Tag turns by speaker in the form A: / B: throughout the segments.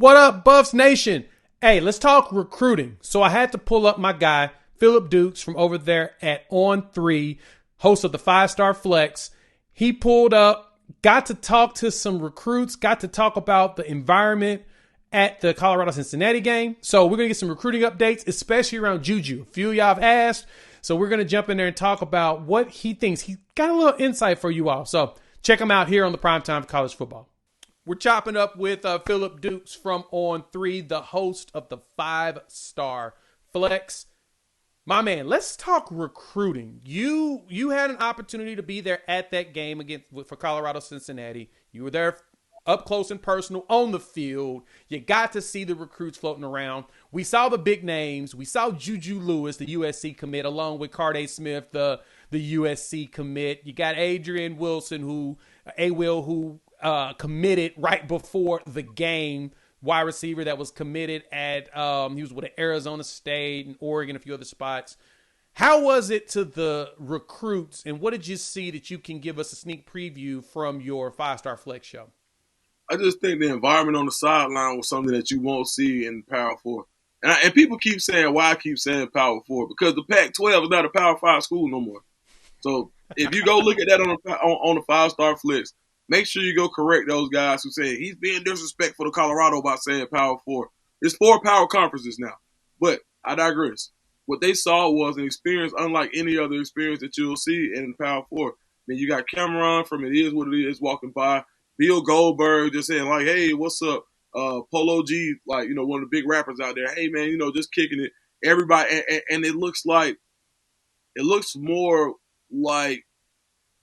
A: What up, Buffs Nation? Hey, let's talk recruiting. So I had to pull up my guy, Philip Dukes, from over there at On3, host of the 5-Star Flex. He pulled up, got to talk to some recruits, got to talk about the environment at the Colorado-Cincinnati game. So we're going to get some recruiting updates, especially around Juju. A few of y'all have asked, so we're going to jump in there and talk about what he thinks. He got a little insight for you all. So check him out here on the Primetime for College Football. We're chopping up with Philip Dukes from On3, the host of the 5-Star Flex. My man, let's talk recruiting. You had an opportunity to be there at that game for Colorado-Cincinnati. You were there up close and personal on the field. You got to see the recruits floating around. We saw the big names. We saw Juju Lewis, the USC commit, along with Carday Smith, the USC commit. You got Adrian Wilson, who committed right before the game, wide receiver that was committed at he was with Arizona State and Oregon, a few other spots. How was it to the recruits, and what did you see that you can give us a sneak preview from your 5-Star Flex show?
B: I just think the environment on the sideline was something that you won't see in Power 4. And people keep saying why I keep saying Power 4, because the Pac-12 is not a Power 5 school no more. So if you go look at that on the 5-Star Flex, make sure you go correct those guys who say he's being disrespectful to Colorado by saying Power 4. It's 4 power conferences now. But I digress. What they saw was an experience unlike any other experience that you'll see in Power 4. I mean, you got Cameron from It Is What It Is walking by. Bill Goldberg just saying, like, hey, what's up? Polo G, like, one of the big rappers out there. Hey, man, just kicking it. Everybody, and it looks more like,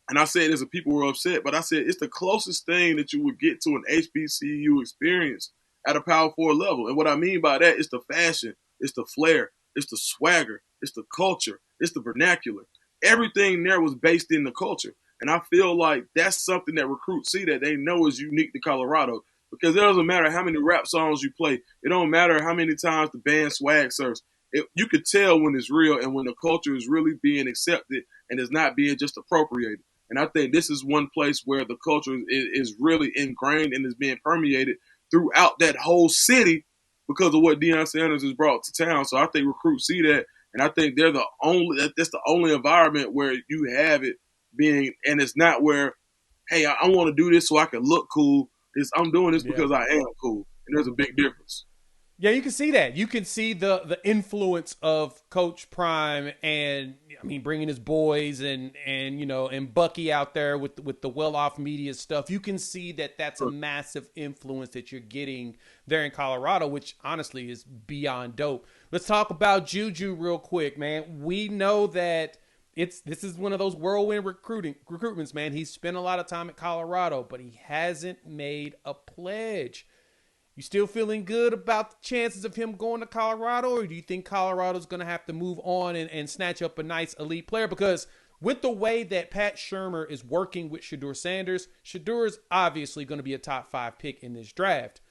B: and I said this and people were upset, but I said it's the closest thing that you would get to an HBCU experience at a Power 4 level. And what I mean by that is the fashion, it's the flair, it's the swagger, it's the culture, it's the vernacular. Everything there was based in the culture. And I feel like that's something that recruits see that they know is unique to Colorado, because it doesn't matter how many rap songs you play. It don't matter how many times the band swag surfs. You could tell when it's real and when the culture is really being accepted and is not being just appropriated. And I think this is one place where the culture is really ingrained and is being permeated throughout that whole city because of what Deion Sanders has brought to town. So I think recruits see that, and I think that's the only environment where you have it being, and it's not where, hey, I want to do this so I can look cool. I'm doing this because I am cool, and there's a big difference.
A: Yeah, you can see that. You can see the influence of Coach Prime, and I mean, bringing his boys and Bucky out there with the well-off media stuff. You can see that that's a massive influence that you're getting there in Colorado, which honestly is beyond dope. Let's talk about Juju real quick, man. We know that this is one of those whirlwind recruitments, man. He's spent a lot of time at Colorado, but he hasn't made a pledge. You still feeling good about the chances of him going to Colorado, or do you think Colorado's going to have to move on and snatch up a nice elite player? Because with the way that Pat Shurmur is working with Shedeur Sanders, Shedeur is obviously going to be a top 5 pick in this draft.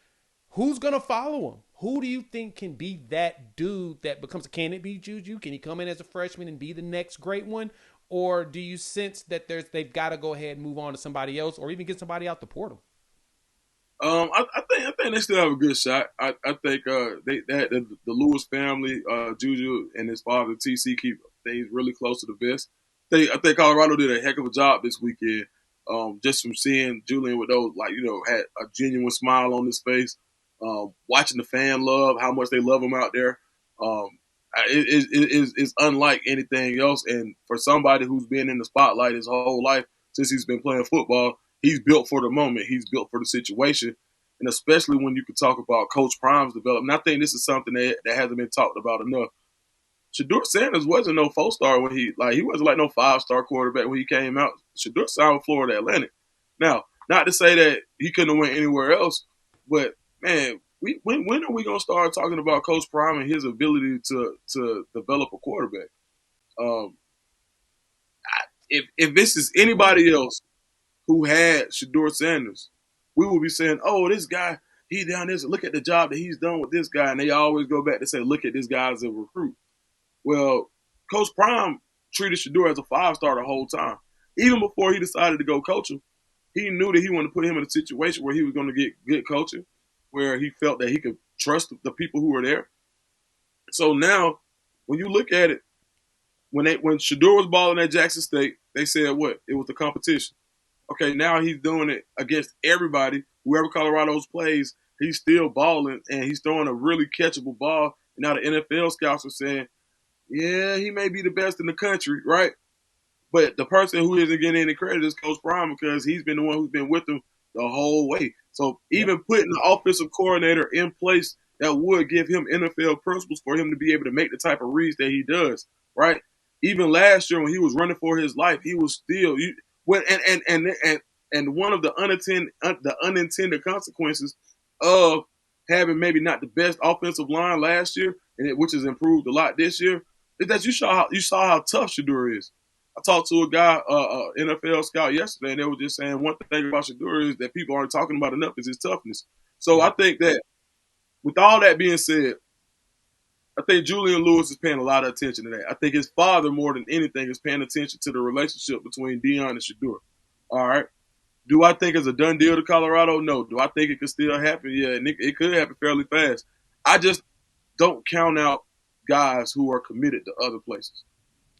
A: Who's going to follow him? Who do you think can be that dude that becomes – can it be Juju? Can he come in as a freshman and be the next great one? Or do you sense that they've got to go ahead and move on to somebody else, or even get somebody out the portal?
B: I think they still have a good shot. I think the Lewis family, Juju and his father TC, keep things really close to the vest. I think Colorado did a heck of a job this weekend. Just from seeing Julian with those, had a genuine smile on his face. Watching the fan love, how much they love him out there. It's unlike anything else. And for somebody who's been in the spotlight his whole life since he's been playing football, he's built for the moment. He's built for the situation. And especially when you can talk about Coach Prime's development. I think this is something that hasn't been talked about enough. Shedeur Sanders wasn't no 4-star when he wasn't like no 5-star quarterback when he came out. Shedeur signed with Florida Atlantic. Now, not to say that he couldn't have went anywhere else, but man, when are we gonna start talking about Coach Prime and his ability to develop a quarterback? If this is anybody else who had Shedeur Sanders, we will be saying, oh, this guy, he down this. Look at the job that he's done with this guy. And they always go back to say, look at this guy as a recruit. Well, Coach Prime treated Shedeur as a 5-star the whole time. Even before he decided to go coaching, he knew that he wanted to put him in a situation where he was going to get good coaching, where he felt that he could trust the people who were there. So now, when you look at it, when Shedeur was balling at Jackson State, they said what? It was the competition. Okay, now he's doing it against everybody. Whoever Colorado's plays, he's still balling, and he's throwing a really catchable ball. And now the NFL scouts are saying, yeah, he may be the best in the country, right? But the person who isn't getting any credit is Coach Prime because he's been the one who's been with him the whole way. So even putting the offensive coordinator in place that would give him NFL principles for him to be able to make the type of reads that he does, right? Even last year when he was running for his life, he was still and one of the unintended consequences of having maybe not the best offensive line last year, which has improved a lot this year, is that you saw how tough Shedeur is. I talked to a guy, NFL scout yesterday, and they were just saying one thing about Shedeur is that people aren't talking about enough is his toughness. So I think that with all that being said, I think Julian Lewis is paying a lot of attention to that. I think his father, more than anything, is paying attention to the relationship between Deion and Shedeur. All right. Do I think it's a done deal to Colorado? No. Do I think it could still happen? Yeah, and it could happen fairly fast. I just don't count out guys who are committed to other places.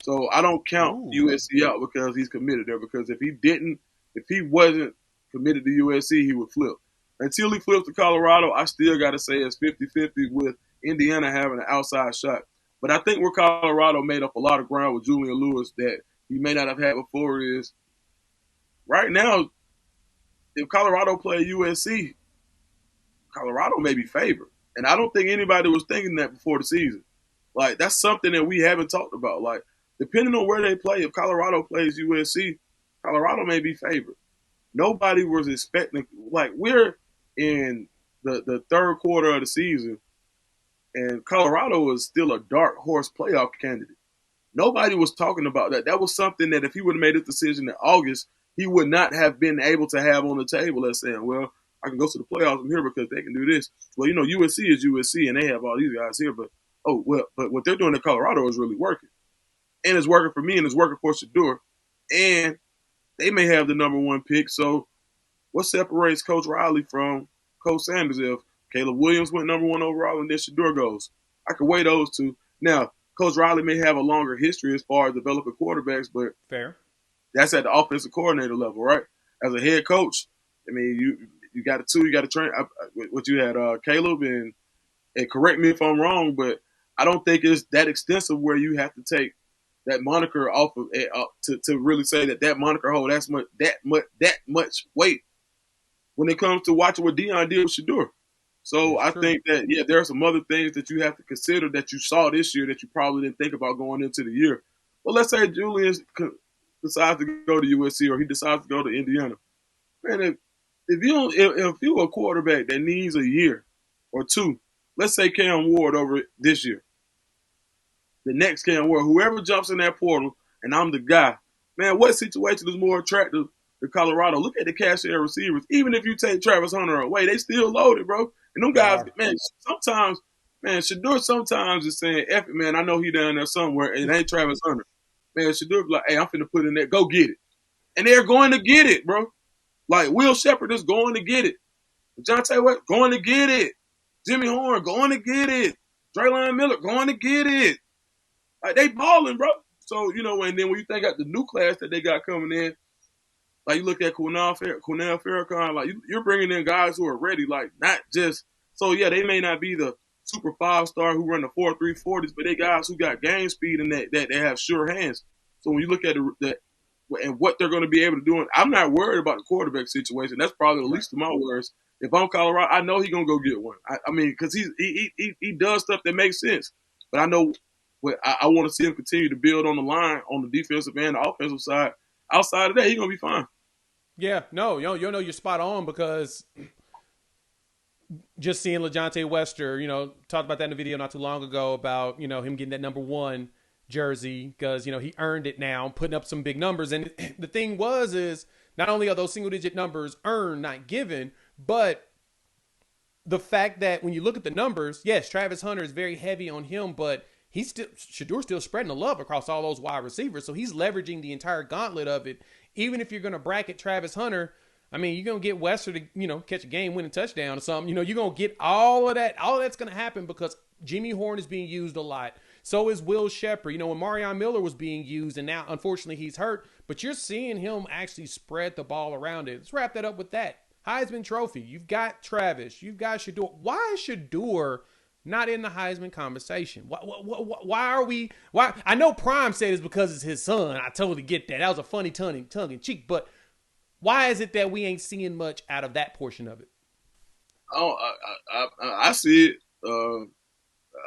B: So I don't count USC out because he's committed there. Because if he wasn't committed to USC, he would flip. Until he flips to Colorado, I still got to say it's 50-50 with Indiana having an outside shot. But I think where Colorado made up a lot of ground with Julian Lewis that he may not have had before is right now, if Colorado play USC, Colorado may be favored. And I don't think anybody was thinking that before the season. Like, that's something that we haven't talked about. Like, depending on where they play, if Colorado plays USC, Colorado may be favored. Nobody was expecting, like, we're in the third quarter of the season, and Colorado is still a dark horse playoff candidate. Nobody was talking about that. That was something that if he would have made this decision in August, he would not have been able to have on the table as saying, well, I can go to the playoffs from here because they can do this. Well, USC is USC, and they have all these guys here, but what they're doing in Colorado is really working. And it's working for me, and it's working for Shedeur. And they may have the number one pick. So what separates Coach Riley from Coach Sanders if Caleb Williams went number one overall and then Shedeur goes? I could weigh those two. Now, Coach Riley may have a longer history as far as developing quarterbacks, but
A: fair.
B: That's at the offensive coordinator level, right? As a head coach, I mean, you got you got to train. What you had, Caleb, and correct me if I'm wrong, but I don't think it's that extensive where you have to take that moniker off of to really say that moniker hold that much weight when it comes to watching what Deion did with Shedeur. So I think that there are some other things that you have to consider that you saw this year that you probably didn't think about going into the year. Well, let's say Julian decides to go to USC or he decides to go to Indiana. Man, if you're a quarterback that needs a year or two, let's say Cam Ward over this year, the next Cam Ward, whoever jumps in that portal, and I'm the guy, man, what situation is more attractive to Colorado? Look at the cashier receivers. Even if you take Travis Hunter away, they still loaded, bro. And them guys, man, sometimes, man, Shedeur sometimes is saying, F it, man, I know he down there somewhere, and it ain't Travis Hunter. Man, Shedeur be like, hey, I'm finna put in there, go get it. And they're going to get it, bro. Like, Will Shepard is going to get it. Jonte West, going to get it. Jimmy Horn, going to get it. Draylon Miller, going to get it. Like, they balling, bro. So, and then when you think about the new class that they got coming in, like, you look at Cornell Farrakhan, like, you're bringing in guys who are ready, like, not just – so, yeah, they may not be the super five-star who run the 4.340s, but they guys who got game speed and that they have sure hands. So when you look at and what they're going to be able to do, I'm not worried about the quarterback situation. That's probably the least of my worries. If I'm Colorado, I know he's going to go get one. I mean, because he does stuff that makes sense. But I know I want to see him continue to build on the line on the defensive and the offensive side. Outside of that, he's going to be fine.
A: Yeah, no, you're spot on because just seeing LaJohntay Wester, talked about that in a video not too long ago about, him getting that number one jersey because, he earned it now, putting up some big numbers. And the thing is not only are those single digit numbers earned, not given, but the fact that when you look at the numbers, yes, Travis Hunter is very heavy on him, but Shedeur's still spreading the love across all those wide receivers. So he's leveraging the entire gauntlet of it. Even if you're going to bracket Travis Hunter, I mean, you're going to get Wester to, catch a game-winning touchdown or something. You're going to get all of that. All of that's going to happen because Jimmy Horn is being used a lot. So is Will Shepherd. When Marion Miller was being used, and now, unfortunately, he's hurt. But you're seeing him actually spread the ball around it. Let's wrap that up with that. Heisman Trophy. You've got Travis. You've got Shedeur. Why is Shedeur not in the Heisman conversation? Why are we? Why? I know Prime said it's because it's his son. I totally get that. That was a funny tongue in cheek. But why is it that we ain't seeing much out of that portion of it?
B: I see it.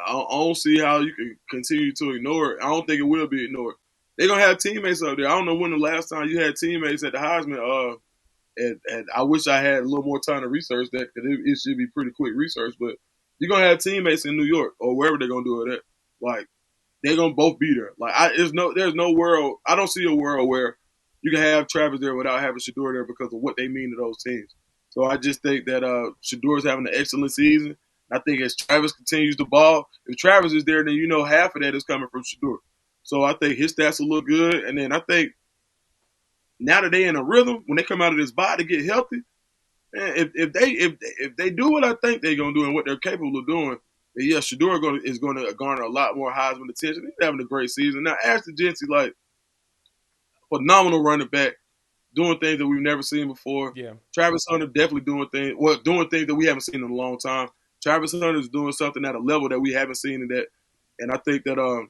B: I don't see how you can continue to ignore it. I don't think it will be ignored. They're going to have teammates up there. I don't know when the last time you had teammates at the Heisman. And I wish I had a little more time to research that, because it should be pretty quick research. But you're going to have teammates in New York or wherever they're going to do it at. Like, they're going to both be there. Like, there's no world. I don't see a world where you can have Travis there without having Shedeur there because of what they mean to those teams. So I just think that Shedeur's having an excellent season. I think as Travis continues to ball, if Travis is there, then half of that is coming from Shedeur. So I think his stats will look good. And then I think now that they're in a rhythm, when they come out of this bye to get healthy, man, if they do what I think they're going to do and what they're capable of doing, then yeah, Shedeur is going to garner a lot more Heisman attention. He's having a great season. Now, Ashton Jeanty, like, phenomenal running back, doing things that we've never seen before.
A: Yeah. Travis
B: Hunter definitely doing things that we haven't seen in a long time. Travis Hunter is doing something at a level that we haven't seen in that. And I think that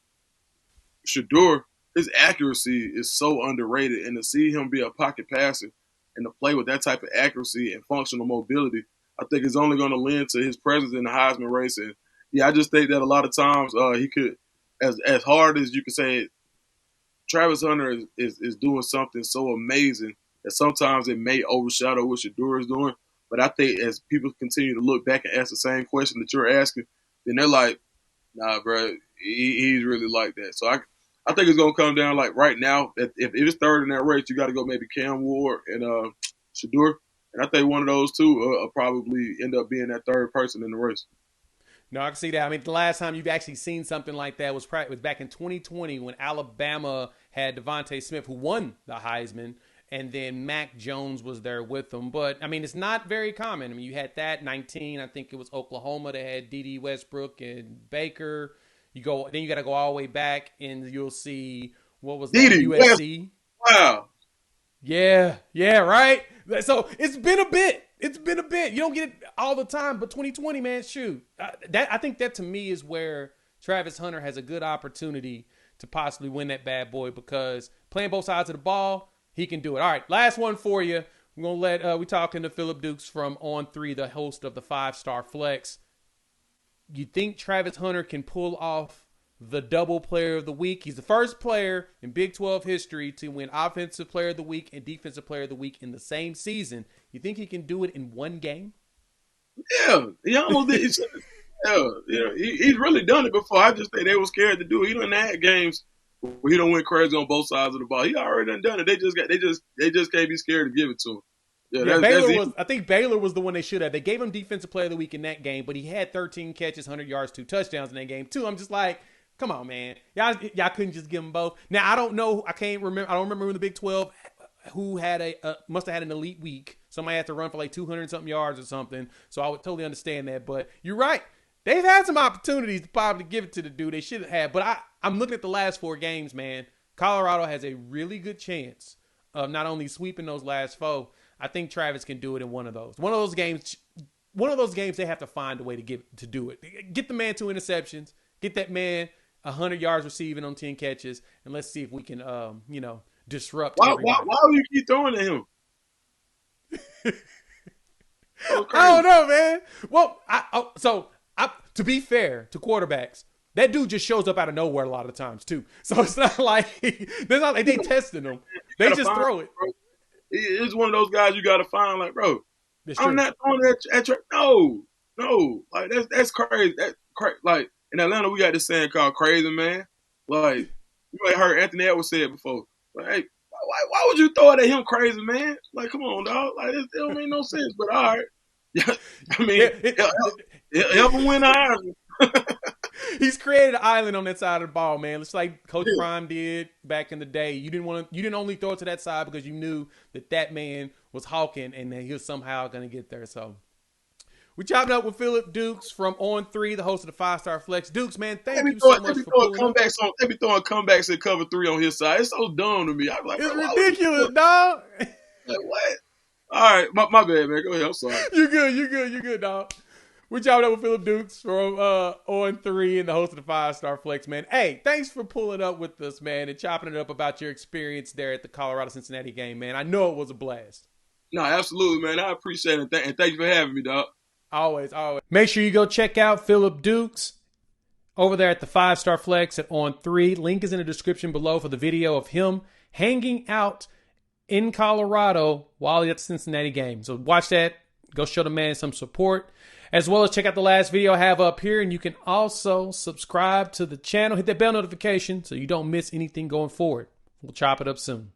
B: Shedeur, his accuracy is so underrated. And to see him be a pocket passer and to play with that type of accuracy and functional mobility, I think is only going to lend to his presence in the Heisman race. And, yeah, I just think that a lot of times he could, as hard as you can say it, Travis Hunter is doing something so amazing that sometimes it may overshadow what Shedeur is doing. But I think as people continue to look back and ask the same question that you're asking, then they're like, nah, bro, he's really like that. So I think it's going to come down like right now. If it's third in that race, you got to go maybe Cam Ward and Shedeur. And I think one of those two will probably end up being that third person in the race.
A: No, I can see that. I mean, the last time you've actually seen something like that was back in 2020 when Alabama had Devontae Smith, who won the Heisman, and then Mac Jones was there with them. But, I mean, it's not very common. I mean, you had that 19. I think it was Oklahoma that had D.D. Westbrook and Baker. Then you got to go all the way back, and you'll see, what was that, USC?
B: Wow.
A: Yeah, right? So it's been a bit. You don't get it all the time, but 2020, man, shoot. I think that to me is where Travis Hunter has a good opportunity to possibly win that bad boy, because playing both sides of the ball, he can do it. All right, last one for you. We're going to we're talking to Phillip Dukes from On3, the host of the 5-Star Flex. You think Travis Hunter can pull off the double player of the week? He's the first player in Big 12 history to win offensive player of the week and defensive player of the week in the same season. You think he can do it in one game?
B: Yeah, he almost did. Yeah, he's really done it before. I just think they were scared to do it. He done had games where he don't win crazy on both sides of the ball. He already done it. They just can't be scared to give it to him.
A: Yeah, I think Baylor was the one they should have. They gave him defensive player of the week in that game, but he had 13 catches, 100 yards, 2 touchdowns in that game too. I'm just like, come on, man. Y'all couldn't just give them both. Now, I don't know. I don't remember in the Big 12 who had must have had an elite week. Somebody had to run for like 200-something yards or something. So I would totally understand that. But you're right. They've had some opportunities to probably give it to the dude they should have. But I'm looking at the last 4 games, man. Colorado has a really good chance of not only sweeping those last 4. I think Travis can do it in one of those. One of those games, they have to find a way to do it. Get the man 2 interceptions. Get that man 100 yards receiving on 10 catches, and let's see if we can, disrupt.
B: Why do you keep throwing at him?
A: I don't know, man. Well, to be fair to quarterbacks, that dude just shows up out of nowhere a lot of times too. So it's not like they testing him. They just throw it.
B: Bro. It's one of those guys you got to find. Like, bro, I'm not throwing it at your. No, like that's crazy. That's crazy. Like in Atlanta, we got this saying called "crazy man." Like you might heard Anthony Edwards say it before. Like, hey, why would you throw it at him, crazy man? Like, come on, dog. Like, it don't make no sense. But all right, yeah, I mean, help him win the Heisman.
A: He's created an island on that side of the ball, man. It's like Coach
B: Yeah.
A: Prime did back in the day. You didn't only throw it to that side because you knew that man was hawking and that he was somehow going to get there. So we chopped up with Phillip Dukes from On 3, the host of the 5-Star Flex. Dukes, man, thank you so much for pulling up.
B: They be throwing comebacks at cover 3 on his side. It's so dumb to me. I'm like,
A: It's ridiculous, dog.
B: Like, what? All right, my bad, man. Go ahead. I'm sorry.
A: You good, dog. We chopped up with Phillip Dukes from On 3 and the host of the 5-Star Flex, man. Hey, thanks for pulling up with us, man, and chopping it up about your experience there at the Colorado-Cincinnati game, man. I know it was a blast.
B: No, absolutely, man. I appreciate it. And thank you for having me, dog.
A: Always. Make sure you go check out Phillip Dukes over there at the 5-Star Flex at On 3. Link is in the description below for the video of him hanging out in Colorado while he's at the Cincinnati game. So watch that. Go show the man some support. As well as check out the last video I have up here. And you can also subscribe to the channel. Hit that bell notification so you don't miss anything going forward. We'll chop it up soon.